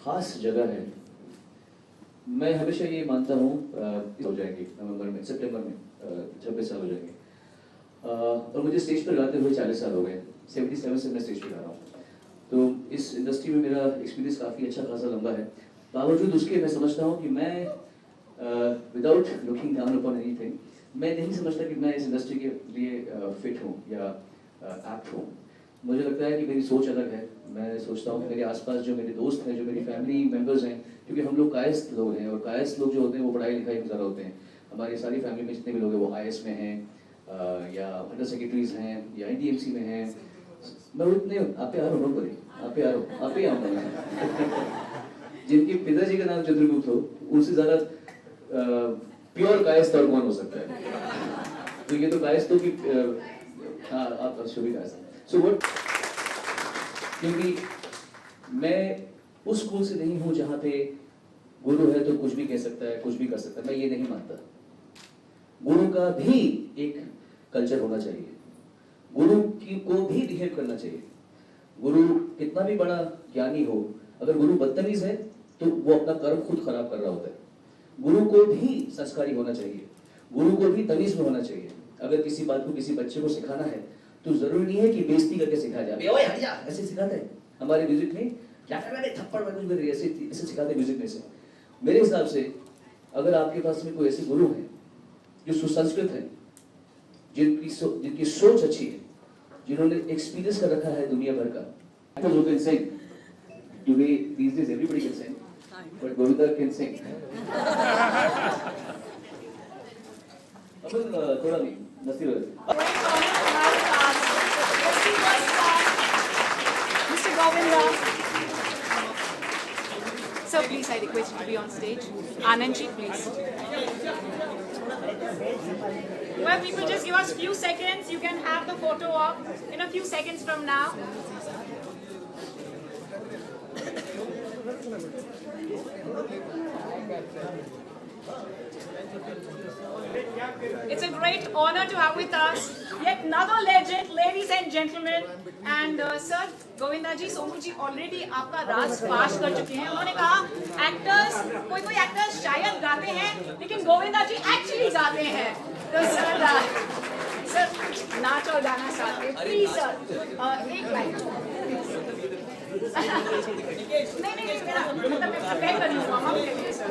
खास जगह है। मैं हमेशा ये मानता हूँ हो जाएंगे नवंबर में, सितंबर में 26 साल हो जाएंगे, और मुझे स्टेज पर गाते हुए 40 साल हो गए। 77 से मैं स्टेज पर गा रहा हूँ, तो इस इंडस्ट्री में मेरा एक्सपीरियंस काफ़ी अच्छा खासा लंबा है। बावजूद उसके मैं समझता हूँ कि मैं without looking down upon anything, मैं नहीं समझता कि मैं इस इंडस्ट्री के लिए फिट हूँ या एक्ट हूँ। मुझे लगता है कि मेरी सोच अलग है। मैं सोचता हूँ कि मेरे आसपास जो मेरे दोस्त हैं, जो मेरी फैमिली मेम्बर्स हैं, क्योंकि हम लोग कायस्थ लोग हैं, और कायस्थ लोग जो होते हैं वो पढ़ाई लिखाई में ज़्यादा होते हैं। हमारी सारी फैमिली में जितने भी लोग हैं वो IAS में हैं, या अंडर सेक्रेटरीज हैं, या NDMC में हैं। मैं उतने आप पे आ रहा हूँ, बोलिए आप पे आ रहा हूँ, आप पे आऊँगा जिनके पिताजी का नाम चंद्रगुप्त हो, उनसे ज़्यादा प्योर कायस्थ और कौन हो सकता है। तो ये तो कायस्थों की हाँ, आप शुभी कायस्थ। सो व्हाट, क्योंकि मैं उस स्कूल से नहीं हूं जहां पे गुरु है तो कुछ भी कह सकता है, कुछ भी कर सकता है। मैं ये नहीं मानता। गुरु का भी एक कल्चर होना चाहिए, गुरु की को भी बिहेव करना चाहिए। गुरु कितना भी बड़ा ज्ञानी हो, अगर गुरु बदतमीज है तो वो अपना कर्म खुद खराब कर रहा होता है। गुरु को भी संस्कारी होना चाहिए, गुरु को भी तमीज में होना चाहिए। अगर किसी बात को किसी बच्चे को सिखाना है तो जरूरी नहीं है कि बेइज्जती करके सिखाया जाए, ओए हट जा, ऐसे सिखाते हैं हमारे म्यूजिक में, क्या कर रहा है थप्पड़ में कुछ भी ऐसे ऐसे सिखाते म्यूजिक में से। मेरे हिसाब से अगर आपके पास में कोई ऐसे गुरु है जो सुसंस्कृत है, जिनकी सोच अच्छी है, जिन्होंने एक्सपीरियंस कर रखा है दुनिया भर का, actors who can sing. Today, these days, everybody can sing, but Govinda can sing. अपन थोड़ा भी मस्ती हो रही। Mr. Govinda. Sir, please, I request you to be on stage. Anandji, please. Well, people, just give us few seconds. You can have the photo up in a few seconds from now. It's a great honor to have with us yet another legend, ladies and gentlemen. And sir, Govinda ji, Sonu ji already आपका राज फाश कर चुके हैं। उन्होंने कहा actors, कोई actors शायद गाते हैं, लेकिन गोविंदा जी एक्चुअली गाते हैं। तो सर नाच और गाना साथ में, प्लीज सर एक लाइन। नहीं मेरा मतलब मैं प्ले कर लूँगा, हम कहेंगे सर।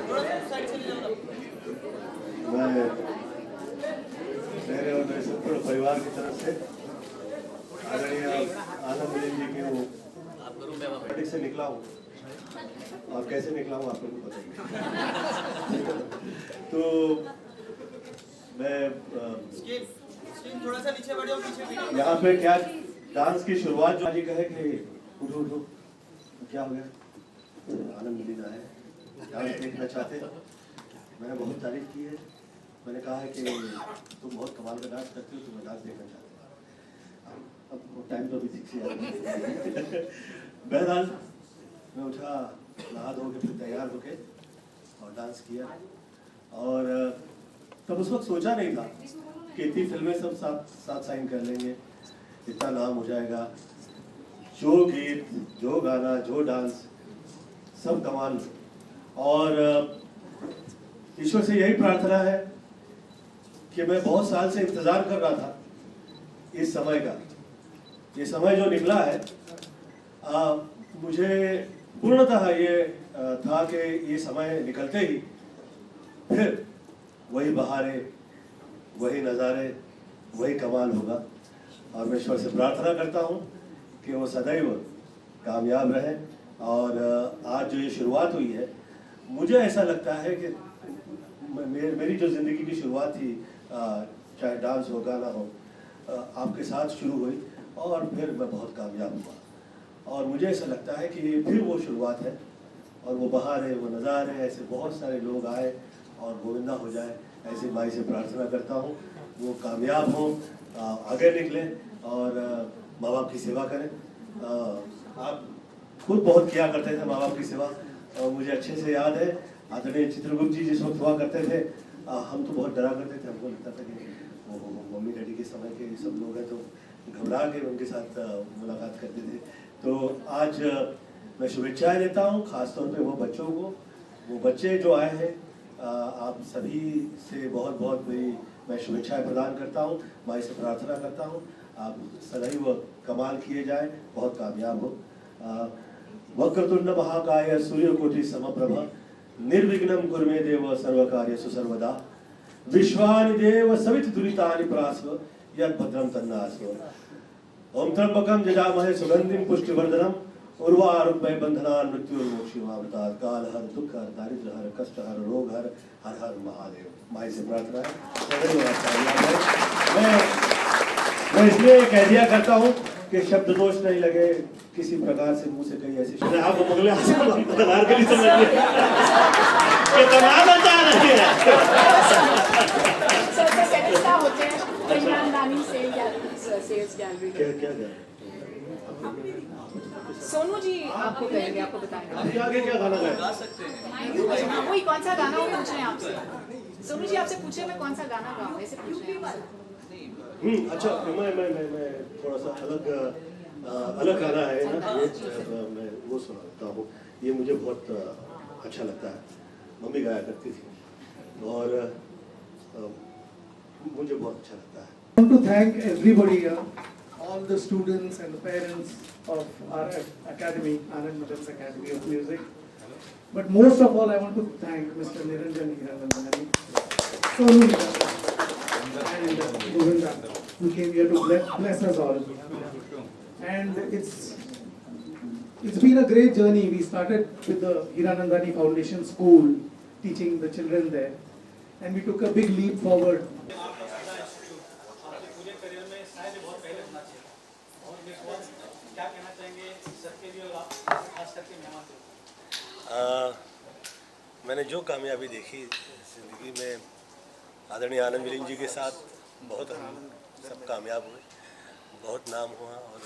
मेरे और मेरे संपूर्ण परिवार की तरफ से आदरणीय आनंद मिलिंद जी की वो पॉलिटिक्स से निकला हूँ, और कैसे निकला हूँ आप लोगों को बताइए। तो मैं थोड़ा सा नीचे बढ़ो, पीछे यहाँ पे क्या डांस की शुरुआत जो जी कहे कि उठो उठो, क्या हो गया, आनंद मिलिंद आए, डांस देखना चाहते। मैंने बहुत तारीफ की है, मैंने कहा है कि तुम बहुत कमाल का डांस करते हो, तुम्हें डांस देखना चाहते हो। अब वो टाइम तो अभी ठीक से बहरहाल मैं उठा, नहा धो के फिर तैयार होके और डांस किया। और तब उस वक्त सोचा नहीं था कि इतनी फिल्में सब साथ साइन कर लेंगे, इतना नाम हो जाएगा, जो गीत, जो गाना, जो डांस, सब कमाल। और ईश्वर से यही प्रार्थना है कि मैं बहुत साल से इंतजार कर रहा था इस समय का। ये समय जो निकला है, मुझे पूर्णतः ये था कि ये समय निकलते ही फिर वही बहारें, वही नज़ारे, वही कमाल होगा। और मैं ईश्वर से प्रार्थना करता हूँ कि वो सदैव कामयाब रहे। और आज जो ये शुरुआत हुई है, मुझे ऐसा लगता है कि मेरी जो ज़िंदगी की शुरुआत थी, चाहे डांस हो, गाना हो, आपके साथ शुरू हुई और फिर मैं बहुत कामयाब हुआ। और मुझे ऐसा लगता है कि ये फिर वो शुरुआत है, और वो बहार है, वो नज़ारे, ऐसे बहुत सारे लोग आए और गोविंदा हो जाए, ऐसे माई से प्रार्थना करता हूँ वो कामयाब हों, आगे निकलें और माँ बाप की सेवा करें। आप खुद बहुत किया करते थे माँ बाप की सेवा, और मुझे अच्छे से याद है आदरणीय चित्रगुप्त जी जिस वक्त हुआ करते थे, हम तो बहुत डरा करते थे। हमको लगता था कि वो मम्मी डैडी के समय के सब लोग हैं, तो घबरा के उनके साथ मुलाकात करते थे। तो आज मैं शुभेच्छाएं देता हूं, खासतौर पे वो बच्चों को, वो बच्चे जो आए हैं, आप सभी से बहुत बहुत मैं शुभेच्छाएं प्रदान करता हूं। माई से प्रार्थना करता हूं आप सदैव कमाल किए जाए, बहुत कामयाब हो। वक्रतुंड महाकाय सूर्यकोटि समप्रभ निर्विघ्नं कुरु मे देव सर्वकार्येषु सर्वदा विश्वानि देव सवितुरितानि प्रास्व यद्भद्रं तन्नास्व। ओम त्र्यंबकं यजामहे सुगंधिं पुष्टिवर्धनम् उर्वारुकमय बंधनान् मृत्युर्मोक्षमामृतात् कालहर दुःखहर दारिद्र्यहर कष्टहर रोगहर हर हर महादेव। माई से प्रार्थना है। मैं इसलिए कह दिया करता हूँ कि शब्द दोष नहीं लगे किसी प्रकार से मुंह से कहीं ऐसी शब्द आप मुगले के लिए समझ ये कमाल बता रही है। सोनू जी आपको कहेंगे, आपको बताएंगे अभी आगे क्या गाना गाए? गा सकते हैं। वही कौन सा गाना वो पूछ रहे हैं आपसे। सोनू जी आपसे पूछे मैं कौन सा गाना गाऊं, ऐसे पूछ रहे हैं। अच्छा, मैं थोड़ा सा अलग गाना है ना, ये मैं वो सुनाता हूँ। ये मुझे बहुत अच्छा लगता है, मम्मी गाया करती थी और मुझे बहुत अच्छा लगता है। I want to thank everybody here, all the students and the parents of our academy, Anand Madam's Academy of Music. But most of all, I want to thank Mr. Niranjan Hiranandani, Sonu Hiranandani, and Govinda, who came here to bless us all. And it's been a great journey. We started with the Hiranandani Foundation School, teaching the children there, and we took a big leap forward. मैंने जो कामयाबी देखी ज़िंदगी में, आदरणीय आनंद willing जी के साथ बहुत हम सब कामयाब हुए, बहुत नाम हुआ। और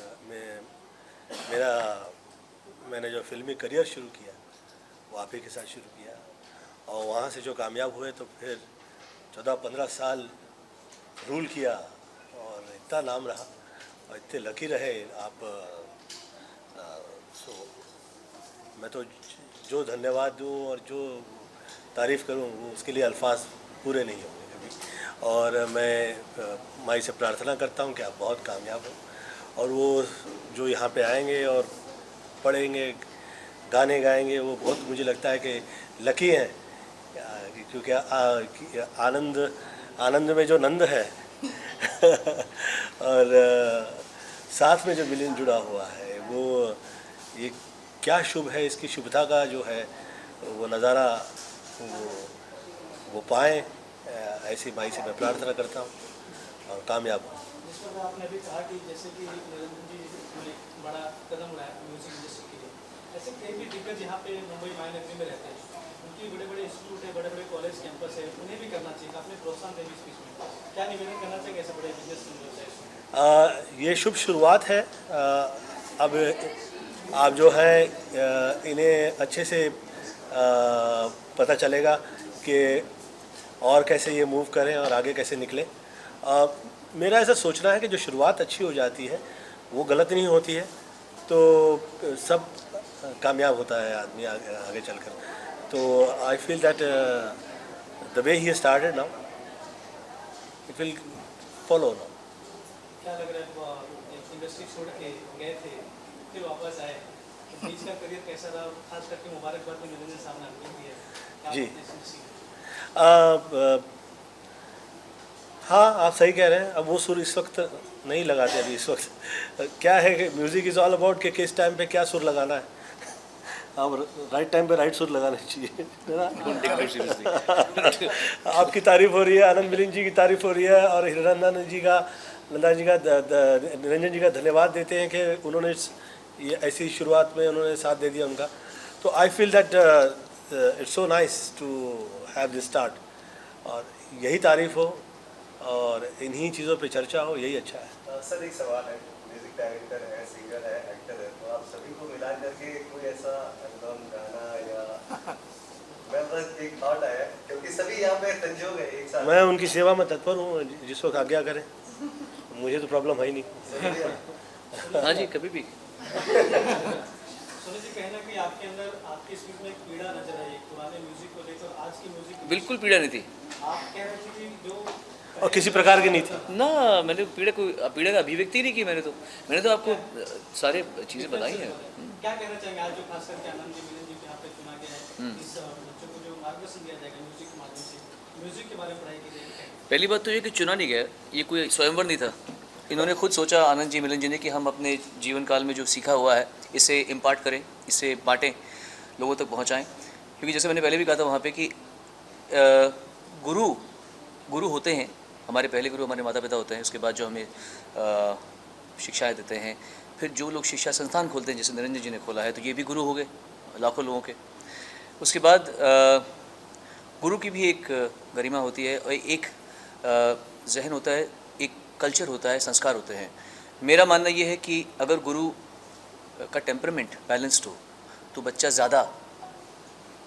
मैंने जो फिल्मी करियर शुरू किया वो आप ही के साथ शुरू किया, और वहाँ से जो कामयाब हुए तो फिर 14-15 साल रूल किया और इतना नाम रहा और इतने लकी रहे आप। मैं तो जो धन्यवाद दूँ और जो तारीफ़ करूँ वो उसके लिए अल्फाज पूरे नहीं होंगे कभी। और मैं माई से प्रार्थना करता हूँ कि आप बहुत कामयाब हो, और वो जो यहाँ पे आएंगे और पढ़ेंगे, गाने गाएंगे, वो बहुत मुझे लगता है कि लकी हैं, क्योंकि आनंद में जो नंद है और साथ में जो मिलन जुड़ा हुआ है, वो ये क्या शुभ है, इसकी शुभता का जो है वो नज़ारा वो पाएँ, ऐसी माई से मैं प्रार्थना करता हूँ और कामयाब हूँ। आपने अभी कहा कि जैसे कि निरंजन जी ने बड़ा कदम उठाया म्यूजिक इंडस्ट्री के लिए, ऐसे कई भी दिग्गज यहाँ पे मुंबई महानगरी में रहते हैं, उनकी बड़े बड़े इंस्टीट्यूट है, बड़े बड़े कॉलेज कैंपस है, उन्हें भी करना चाहिए। आपने प्रोत्साहन देवी स्पीच में क्या निवेदन करना चाहिए ऐसे बड़े बिजनेस? ये शुभ शुरुआत है। अब आप जो है इन्हें अच्छे से पता चलेगा कि और कैसे ये मूव करें और आगे कैसे निकलें। मेरा ऐसा सोचना है कि जो शुरुआत अच्छी हो जाती है वो गलत नहीं होती है, तो सब कामयाब होता है आदमी आगे चलकर। तो I feel that the way he started now it will follow now. क्या लग रहा है इंडस्ट्री छोड़ के गए थे फिर वापस आए, तो बीच का करियर कैसा रहा? खास करके मुबारकबाद में निरंजन सामने आती है जी। हाँ, आप सही कह रहे हैं। अब वो सुर इस वक्त नहीं लगाते। अभी इस वक्त क्या है कि म्यूज़िक इज़ ऑल अबाउट कि किस टाइम पे क्या सुर लगाना है। अब राइट टाइम पे राइट सुर लगाना चाहिए, है ना? आपकी तारीफ़ हो रही है, आनंद विलिंग जी की तारीफ़ हो रही है, और हिरानंदन जी का निरंजन जी का धन्यवाद देते हैं कि उन्होंने ये ऐसी शुरुआत में उन्होंने साथ दे दिया उनका। तो I feel that it's so nice to have this start, और यही तारीफ़ हो और इन्हीं चीज़ों पे चर्चा हो, यही अच्छा है। सर एक सवाल है, म्यूजिक डायरेक्टर है, सिंगर है, एक्टर है, तो आप सभी को मिला करके कोई ऐसा एल्बम गाना या मैं बस एक थॉट आया क्योंकि सभी यहाँ पे संजोग है एक साथ। मैं उनकी सेवा में तत्पर हूँ, जिस वक्त आज्ञा करें, मुझे तो प्रॉब्लम है ही नहीं। हाँ जी, कभी भी। सोनी जी कहना कि आपके अंदर आपकी स्पीच में एक पीड़ा नजर आई, पुराने म्यूजिक को लेकर आज की म्यूजिक बिल्कुल पीड़ा नहीं थी आप कह रहे थे कि जो और किसी प्रकार की नहीं थी ना, मैंने पीड़ा का अभिव्यक्ति नहीं की। मैंने तो आपको सारे चीज़ें बताई हैं। क्या कहना चाहेंगे आज जो खास करके आनंद जी मिलन जी को यहाँ पे चुना गया है, इस बच्चों को जो मार्गदर्शन दिया जाएगा म्यूजिक के माध्यम से, म्यूजिक के बारे में पढ़ाई की जाएगी? पहली बात तो ये कि चुना नहीं गया, ये कोई स्वयंवर नहीं था। इन्होंने खुद सोचा, आनंद जी मिलन जी ने, कि हम अपने जीवन काल में जो सीखा हुआ है इसे इम्पार्ट करें, इसे बांटें, लोगों तक पहुँचाएँ। क्योंकि जैसे मैंने पहले भी कहा था वहाँ पे कि गुरु होते हैं, हमारे पहले गुरु हमारे माता पिता होते हैं, उसके बाद जो हमें शिक्षाएं देते हैं, फिर जो लोग शिक्षा संस्थान खोलते हैं, जैसे निरंजन जी ने खोला है, तो ये भी गुरु हो गए लाखों लोगों के। उसके बाद गुरु की भी एक गरिमा होती है और एक जहन होता है, एक कल्चर होता है, संस्कार होते हैं। मेरा मानना ये है कि अगर गुरु का टेम्परामेंट बैलेंस्ड हो तो बच्चा ज़्यादा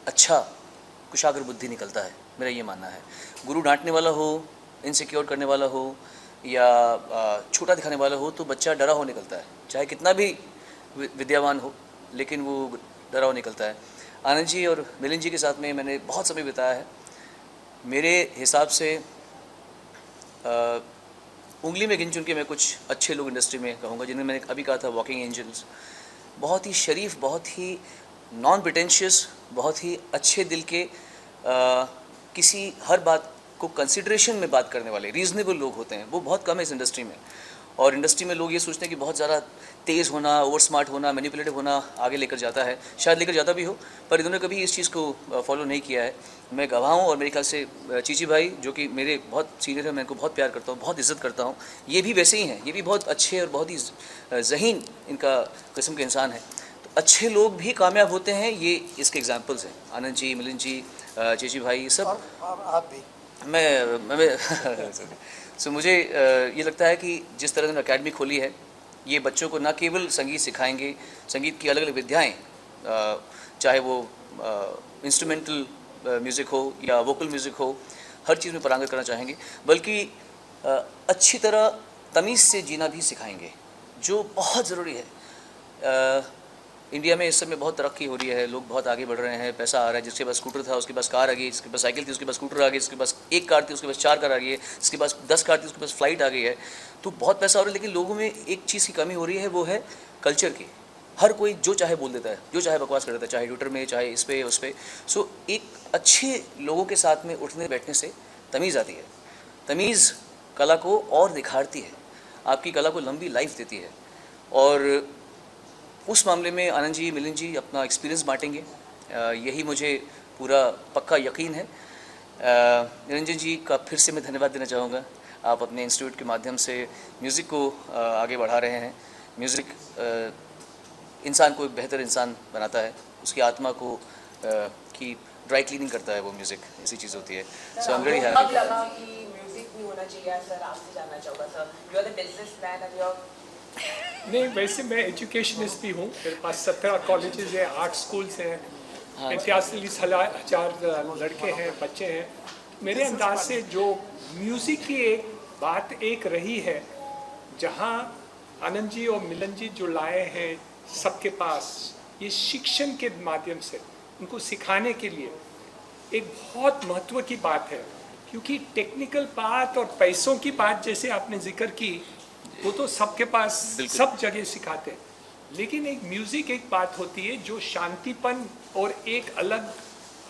अच्छा कुशाग्र बुद्धि निकलता है, मेरा ये मानना है। गुरु डांटने वाला हो, इनसिक्योर करने वाला हो या छोटा दिखाने वाला हो तो बच्चा डरा हो निकलता है, चाहे कितना भी विद्यावान हो, लेकिन वो डरा हो निकलता है। आनंद जी और मिलन जी के साथ में मैंने बहुत समय बिताया है। मेरे हिसाब से उंगली में गिन चुन के मैं कुछ अच्छे लोग इंडस्ट्री में कहूँगा, जिन्हें मैंने अभी कहा था वॉकिंग एंजल्स, बहुत ही शरीफ, बहुत ही नॉन प्रिटेंशियस, बहुत ही अच्छे दिल के, किसी हर बात को कंसिडरेशन में बात करने वाले रीजनेबल लोग होते हैं, वो बहुत कम है इस इंडस्ट्री में। और इंडस्ट्री में लोग ये सोचते हैं कि बहुत ज़्यादा तेज़ होना, ओवर स्मार्ट होना, मैनिपुलेटिव होना आगे लेकर जाता है, शायद लेकर जाता भी हो, पर इन्होंने कभी इस चीज़ को फॉलो नहीं किया है। मैं गवाह हूँ और मेरे ख्याल से चीची भाई, जो कि मेरे बहुत सीनियर हैं, मैं इनको बहुत प्यार करता हूँ, बहुत इज़्ज़त करता हूँ, ये भी वैसे ही हैं, ये भी बहुत अच्छे और बहुत ही ज़हीन इनका किस्म के इंसान है। तो अच्छे लोग भी कामयाब होते हैं, ये इसके एग्जाम्पल्स हैं। आनंद जी, मिलन जी, चीची भाई, सब। और आप भी। मैं सो मुझे ये लगता है कि जिस तरह से अकेडमी खोली है, ये बच्चों को न केवल संगीत सिखाएंगे, संगीत की अलग अलग विद्याएँ, चाहे वो इंस्ट्रूमेंटल म्यूज़िक हो या वोकल म्यूज़िक हो, हर चीज़ में पारंगत करना चाहेंगे, बल्कि अच्छी तरह तमीज़ से जीना भी सिखाएंगे, जो बहुत ज़रूरी है। इंडिया में इस समय बहुत तरक्की हो रही है, लोग बहुत आगे बढ़ रहे हैं, पैसा आ रहा है, जिसके पास स्कूटर था उसके पास कार आ गई, जिसके पास साइकिल थी उसके पास स्कूटर आ गई, जिसके पास एक कार थी उसके पास 4 कार आ गई है, जिसके पास 10 कार थी उसके पास फ्लाइट आ गई है। तो बहुत पैसा हो रहा है, लेकिन लोगों में एक चीज़ की कमी हो रही है, वो है कल्चर की। हर कोई जो चाहे बोल देता है, जो चाहे बकवास कर देता है, चाहे ट्विटर में, चाहे इस पे उस पे। सो एक अच्छे लोगों के साथ में उठने बैठने से तमीज़ आती है। तमीज़ कला को और निखारती है, आपकी कला को लंबी लाइफ देती है। और उस मामले में आनंद जी, मिलन जी अपना एक्सपीरियंस बांटेंगे, यही मुझे पूरा पक्का यकीन है। निरंजन जी का फिर से मैं धन्यवाद देना चाहूँगा। आप अपने इंस्टीट्यूट के माध्यम से म्यूज़िक को आगे बढ़ा रहे हैं। म्यूज़िक इंसान को एक बेहतर इंसान बनाता है, उसकी आत्मा को की ड्राई क्लीनिंग करता है वो म्यूज़िक, ऐसी चीज़ होती है। सो आई एम वेरी हैप्पी। अब लगा कि म्यूजिक भी होना चाहिए सर, आपसे जानना चाहूँगा sir, you are the businessman and you are. नहीं, वैसे मैं एजुकेशनिस्ट भी हूँ, मेरे पास 17 कॉलेजेस हैं, 8 स्कूल्स हैं, 45,000 लड़के हैं, बच्चे हैं। मेरे अंदाज से जो म्यूज़िक की एक बात एक रही है, जहाँ आनंद जी और मिलन जी जो लाए हैं सबके पास, ये शिक्षण के माध्यम से उनको सिखाने के लिए एक बहुत महत्व की बात है। क्योंकि टेक्निकल बात और पैसों की बात जैसे आपने जिक्र की, वो तो सबके पास सब जगह सिखाते हैं, लेकिन एक म्यूजिक एक बात होती है जो शांतिपन और एक अलग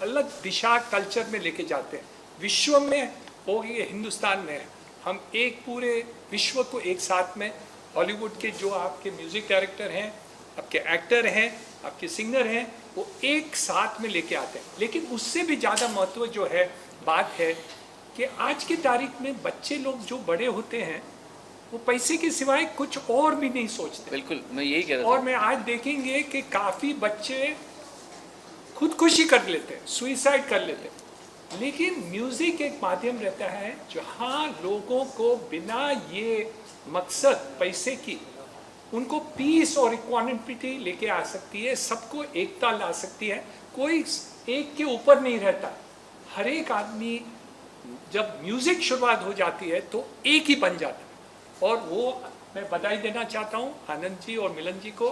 अलग दिशा कल्चर में लेके जाते हैं। विश्व में हो गए, हिंदुस्तान में हम एक पूरे विश्व को एक साथ में, हॉलीवुड के जो आपके म्यूजिक डायरेक्टर हैं, आपके एक्टर हैं, आपके सिंगर हैं, वो एक साथ में लेके आते हैं। लेकिन उससे भी ज़्यादा महत्व जो है बात है कि आज की तारीख में बच्चे लोग जो बड़े होते हैं वो पैसे के सिवाय कुछ और भी नहीं सोचते। बिल्कुल, मैं यही कह रहा था। और मैं आज देखेंगे कि काफ़ी बच्चे खुदकुशी कर लेते हैं, सुइसाइड कर लेते हैं। लेकिन म्यूज़िक एक माध्यम रहता है जहाँ लोगों को बिना ये मकसद पैसे की, उनको पीस और इक्वालिटी लेके आ सकती है, सबको एकता ला सकती है, कोई एक के ऊपर नहीं रहता। हर एक आदमी जब म्यूज़िक शुरुआत हो जाती है तो एक ही बन जाता है। और वो मैं बधाई देना चाहता हूँ आनंद जी और मिलन जी को,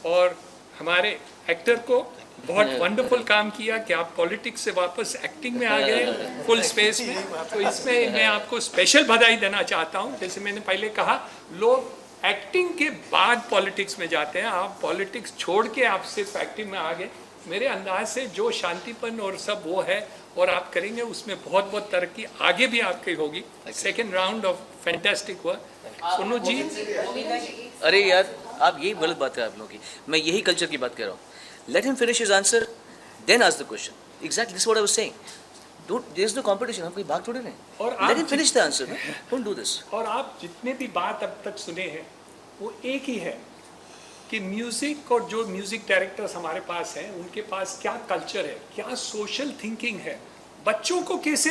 और हमारे एक्टर को बहुत वंडरफुल काम किया कि आप पॉलिटिक्स से वापस एक्टिंग में आ गए फुल स्पेस में। तो इसमें मैं आपको स्पेशल बधाई देना चाहता हूँ। जैसे मैंने पहले कहा, लोग एक्टिंग के बाद पॉलिटिक्स में जाते हैं, आप पॉलिटिक्स छोड़ के आप सिर्फ एक्टिंग में आ गए। मेरे अंदाज से जो शांतिपन और सब वो है और आप करेंगे, उसमें बहुत बहुत तरक्की आगे भी आपकी होगी। Second round of fantastic work. Sonu ji, अरे यार, आप यही गलत बात है आप लोगों की। मैं यही कल्चर की बात कर रहा हूँ। Let him finish his answer, then ask the question. Exactly this what I was saying. There is no competition, हम कोई भाग थोड़े नहीं। और let him finish the answer, don't do this. और आप जितने भी बात अब तक सुने हैं वो एक ही है कि म्यूज़िक और जो म्यूज़िक डायरेक्टर्स हमारे पास हैं उनके पास क्या कल्चर है, क्या सोशल थिंकिंग है, बच्चों को कैसे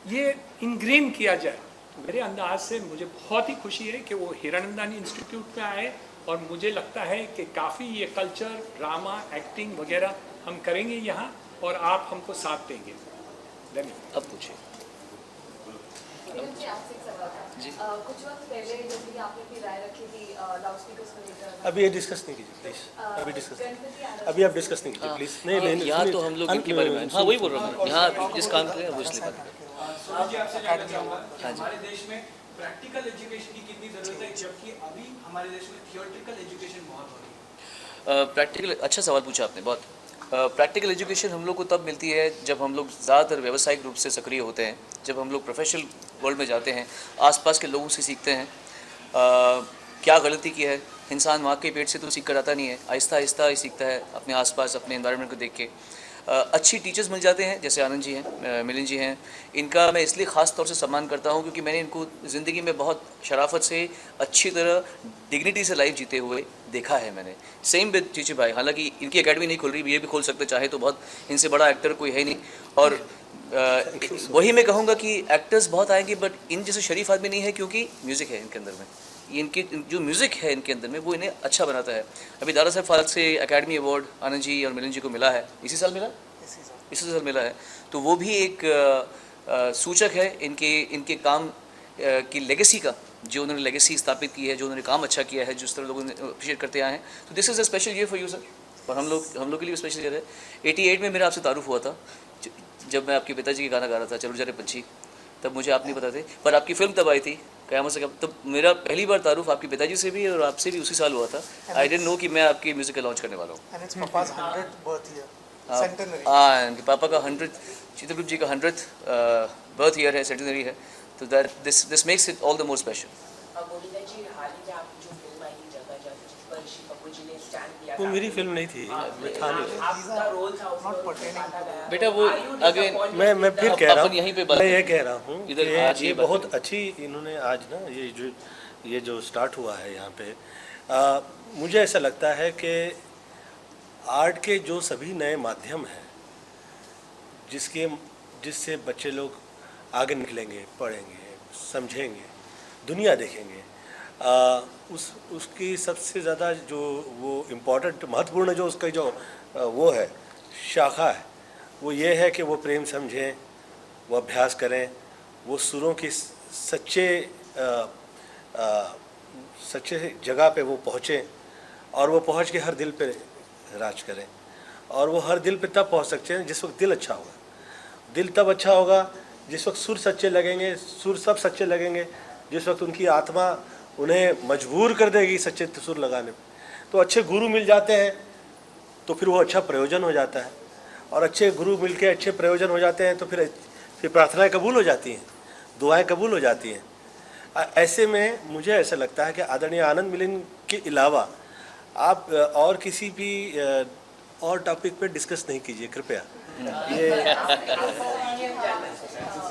ये इंग्रेन किया जाए। मेरे अंदाज से मुझे बहुत ही खुशी है कि वो हीरानंदानी इंस्टीट्यूट में आए और मुझे लगता है कि काफ़ी ये कल्चर, ड्रामा, एक्टिंग वगैरह हम करेंगे यहाँ और आप हमको साथ देंगे। धन्यवाद। अब पूछिए जी। कुछ वक्त पहले जैसे कि आपने अपनी राय रखी थी लाउडस्पीकर्स को लेकर, अभी ये डिस्कस नहीं कीजिए प्लीज। अभी डिस्कस, अभी आप डिस्कस नहीं कीजिए प्लीज। नहीं नहीं, यहाँ तो हम लोग इनके बारे में, हाँ वही बोल रहा हूँ, यहाँ जिस काम करें वो इसलिए बात करें। हमारे देश में प्रैक्टिकल एजुकेशन की कितनी जरूरत है, जबकि अभी हमारे देश में थियोरेटिकल एजुकेशन बहुत हो रही है। प्रैक्टिकल, अच्छा सवाल पूछा आपने बहुत। प्रैक्टिकल एजुकेशन हम लोग को तब मिलती है जब हम लोग ज़्यादातर व्यावसायिक रूप से सक्रिय होते हैं, जब हम लोग प्रोफेशनल वर्ल्ड में जाते हैं, आसपास के लोगों से सीखते हैं क्या गलती की है। इंसान माँ के पेट से तो सीख कर आता नहीं है, आहिस्ता आहिस्ता ही सीखता है अपने आसपास अपने एनवायरनमेंट को देख के। अच्छी टीचर्स मिल जाते हैं, जैसे आनंद जी हैं, मिलिंद जी हैं। इनका मैं इसलिए ख़ास तौर से सम्मान करता हूँ क्योंकि मैंने इनको ज़िंदगी में बहुत शराफत से, अच्छी तरह, डिग्निटी से लाइफ जीते हुए देखा है मैंने। सेम विद चीची भाई, हालांकि इनकी एकेडमी नहीं खुल रही, ये भी खोल सकते चाहे तो, बहुत इनसे बड़ा एक्टर कोई है नहीं। और वही मैं कहूँगा कि एक्टर्स बहुत आएंगे बट इन जैसे शरीफ आदमी नहीं है, क्योंकि म्यूज़िक है इनके अंदर में। इनकी जो म्यूज़िक है इनके अंदर में वो इन्हें अच्छा बनाता है। अभी दादा साहब फाल्के से एकेडमी अवार्ड आनंद जी और मिलिंद जी को मिला है, इसी साल मिला है। तो वो भी एक सूचक है इनके काम की लेगेसी का, जो उन्होंने लेगेसी स्थापित की है, जो उन्होंने काम अच्छा किया है, जिस तरह लोगों ने अप्रिशिएट करते आए हैं। तो this is a special year for you sir, और हम लोग के लिए स्पेशल ईयर है। 88 में मेरा आपसे तारुफ हुआ था जब मैं आपके पिताजी के गाना गा रहा था, चलो जरे पंछी। तब मुझे आप नहीं पता थे, पर आपकी फिल्म तब आई थी क़यामत से कब। तब मेरा पहली बार तारुफ आपके पिताजी से भी और आपसे भी उसी साल हुआ था। आई डिडंट नो कि मैं आपकी म्यूज़िक लॉन्च करने वाला हूँ। हाँ, इनके पापा का 100th, चित्रगुप्त जी का 100th बर्थ ईयर है, सेंटेनरी है। तो that this makes it all the more special. वो मेरी फिल्म नहीं थी, मैं था नहीं। बेटा वो अगेन मैं फिर कह रहा हूँ, यहीं पे मैं ये कह रहा हूँ इधर कि ये बहुत अच्छी इन्होंने आज ना ये जो स्टार्ट हुआ है यहाँ पे, मुझे ऐसा लगता है कि आर्ट के जो सभी नए माध्यम हैं जिससे बच्चे लोग आगे निकलेंगे, पढ़ेंगे, समझेंगे, दुनिया देखेंगे, उसकी सबसे ज़्यादा जो वो इम्पोर्टेंट, महत्वपूर्ण जो उसका जो वो है शाखा है, वो ये है कि वो प्रेम समझें, वो अभ्यास करें, वो सुरों की सच्चे जगह पे वो पहुँचें और वो पहुँच के हर दिल पे राज करें। और वो हर दिल पे तब पहुँच सकते हैं जिस वक्त दिल अच्छा होगा। दिल तब अच्छा होगा जिस वक्त सुर सच्चे लगेंगे, सुर सब सच्चे लगेंगे जिस वक्त उनकी आत्मा उन्हें मजबूर कर देगी सच्चे सुर लगाने पे। तो अच्छे गुरु मिल जाते हैं तो फिर वो अच्छा प्रयोजन हो जाता है, और अच्छे गुरु मिल के अच्छे प्रयोजन हो जाते हैं तो फिर प्रार्थनाएं कबूल हो जाती हैं, दुआएं कबूल हो जाती हैं। ऐसे में मुझे ऐसा लगता है कि आदरणीय आनंद मिलिंद के अलावा आप और किसी भी और टॉपिक पे डिस्कस नहीं कीजिए कृपया। ये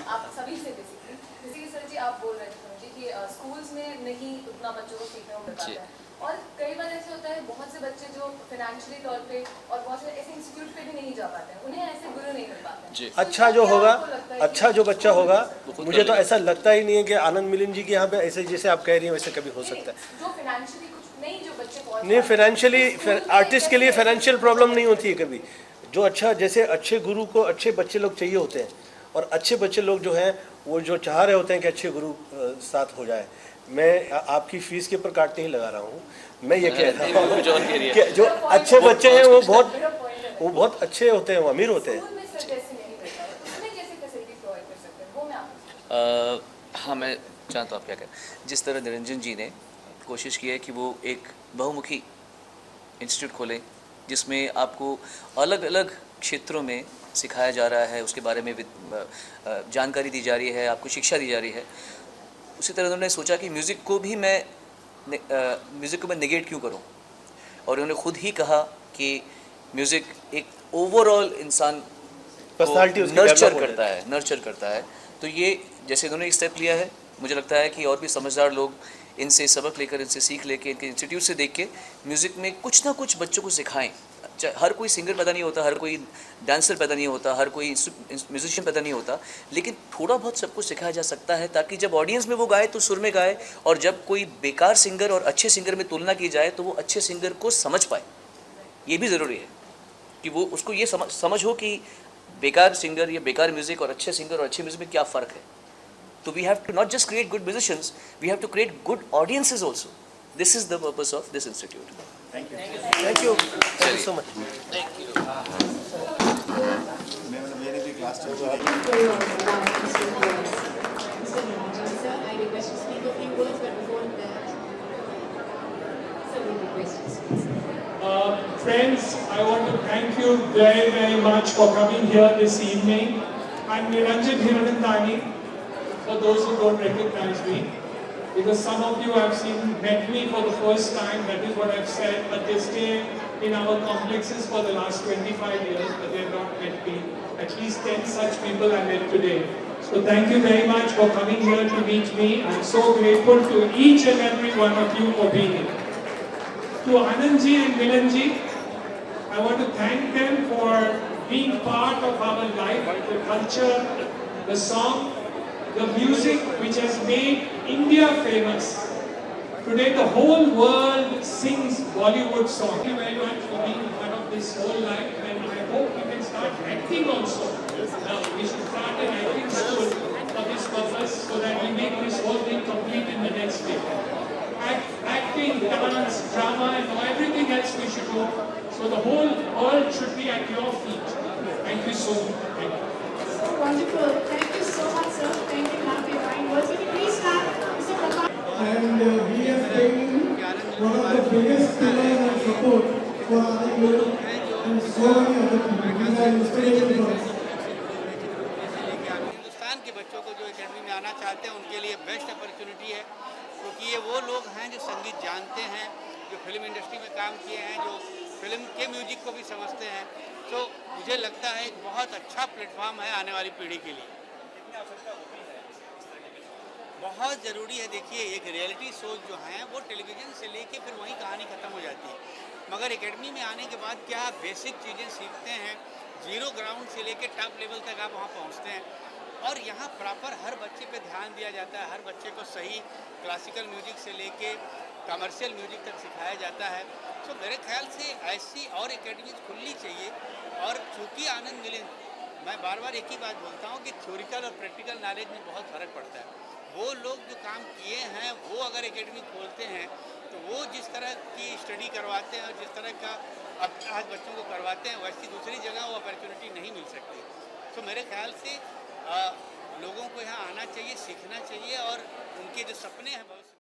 आप सभी से बेसिकली सर जी आप बोल रहे थे कि स्कूल्स में नहीं उतना बच्चों को सीखने को मिल पाता है, और कई बार ऐसे होता है बहुत से बच्चे जो फाइनेंशियली तौर पे और बहुत से ऐसे इंस्टीट्यूट पे भी नहीं जा पाते हैं, उन्हें ऐसे गुरु नहीं मिल पाते। अच्छा जो होगा, अच्छा जो बच्चा होगा, मुझे तो ऐसा लगता ही नहीं है कि आनंद मिलिंद जी के यहाँ पे ऐसे जैसे आप कह रही हैं वैसे कभी हो सकता है। जो फाइनेंशियली कुछ नहीं, जो बच्चे नहीं, फाइनेंशियली आर्टिस्ट के लिए फाइनेंशियल प्रॉब्लम नहीं होती है कभी। जो अच्छा, जैसे अच्छे गुरु को अच्छे बच्चे लोग चाहिए होते हैं, और अच्छे बच्चे लोग जो हैं वो जो चाह रहे होते हैं कि अच्छे गुरु साथ हो जाए। मैं आपकी फ़ीस के ऊपर काट नहीं लगा रहा हूँ, मैं ये कह रहा हूँ कुछ और कह रही है। कि जो अच्छे बच्चे हैं वो बहुत अच्छे होते हैं, वो अमीर होते हैं। स्कूल में सर जैसे नहीं रहता है, उसमें कैसे फैसिलिटी प्रोवाइड कर सकते हैं, वो मैं आपसे हाँ, मैं जानता हूँ आप क्या करें। जिस तरह निरंजन जी ने कोशिश की है कि वो एक बहुमुखी इंस्टीट्यूट खोलें जिसमें आपको अलग अलग क्षेत्रों में सिखाया जा रहा है, उसके बारे में जानकारी दी जा रही है, आपको शिक्षा दी जा रही है, उसी तरह उन्होंने सोचा कि म्यूज़िक को मैं नेगेट क्यों करूं। और उन्होंने खुद ही कहा कि म्यूज़िक एक ओवरऑल इंसान पर्सनालिटी को नर्चर करता है। तो ये जैसे इन्होंने एक स्टेप लिया है, मुझे लगता है कि और भी समझदार लोग इनसे सबक लेकर, इनसे सीख लेके, इनके इंस्टीट्यूट से देख के म्यूज़िक में कुछ ना कुछ बच्चों को सिखाएं। हर कोई सिंगर पैदा नहीं होता, हर कोई डांसर पैदा नहीं होता, हर कोई म्यूजिशियन पैदा नहीं होता, लेकिन थोड़ा बहुत सब कुछ सिखाया जा सकता है ताकि जब ऑडियंस में वो गाए तो सुर में गाए, और जब कोई बेकार सिंगर और अच्छे सिंगर में तुलना की जाए तो वो अच्छे सिंगर को समझ पाए। ये भी ज़रूरी है कि वो उसको ये समझ हो कि बेकार सिंगर या बेकार म्यूज़िक और अच्छे सिंगर और अच्छे म्यूज़िक में क्या फ़र्क है। तो we have to not just create good musicians, we have to create good audiences also. This is the purpose of this institute. Thank you so much. मेरी भी क्लास चल रही Friends, I want to thank you very, very much for coming here this evening. I'm Niranjan Hiranandani, for those who don't recognize me, because some of you have met me for the first time, that is what I've said, but they stay in our complexes for the last 25 years, but they have not met me. At least 10 such people I met today. So thank you very much for coming here to meet me. I'm so grateful to each and every one of you for being here. To Anandji and Milanji, I want to thank them for being part of our life, the culture, the song, the music which has made India famous. Today the whole world sings Bollywood songs. Thank you very much for being part of this whole life, and I hope we can start acting also. Now we should start an acting school for this purpose so that we make this whole thing complete in the next day. Acting, dance, drama and everything else we should do. So the whole world should be at your feet. Thank you so much. Thank you. So wonderful. Thank you so much, sir. Thank you. Happy kind words. Will you please stand, Mr. Prakash? And he has been one of the biggest pillars and support for our youth and so many other people. These are inspirational for us. Hindustan के बच्चों को जो academy में आना चाहते हैं उनके लिए बेस्ट अपॉर्चुनिटी है, क्योंकि ये वो लोग हैं जो संगीत जानते हैं, जो फिल्म इंडस्ट्री में काम किए हैं, जो फिल्म के म्यूजिक को भी समझते हैं। तो मुझे लगता है एक बहुत अच्छा प्लेटफॉर्म है आने वाली पीढ़ी के लिए। बहुत ज़रूरी है। देखिए, एक रियलिटी शोज जो हैं वो टेलीविज़न से लेके फिर वहीं कहानी ख़त्म हो जाती है, मगर एकेडमी में आने के बाद क्या आप बेसिक चीज़ें सीखते हैं, जीरो ग्राउंड से लेके टॉप लेवल तक आप वहाँ पहुँचते हैं, और यहाँ प्रॉपर हर बच्चे पे ध्यान दिया जाता है, हर बच्चे को सही क्लासिकल म्यूजिक से लेके कमर्शियल म्यूजिक तक सिखाया जाता है। तो मेरे ख्याल से ऐसी और एकेडमीज खुलनी चाहिए। और चूँकि आनंद मिलिंद, मैं बार बार एक ही बात बोलता हूँ कि थ्योरिकल और प्रैक्टिकल नॉलेज में बहुत फ़र्क पड़ता है। वो लोग जो काम किए हैं वो अगर एकेडमी खोलते हैं तो वो जिस तरह की स्टडी करवाते हैं और जिस तरह का अभ्यास बच्चों को करवाते हैं, वैसी दूसरी जगह वो अपॉर्चुनिटी नहीं मिल सकती। तो मेरे ख्याल से लोगों को यहाँ आना चाहिए, सीखना चाहिए, और उनके जो सपने हैं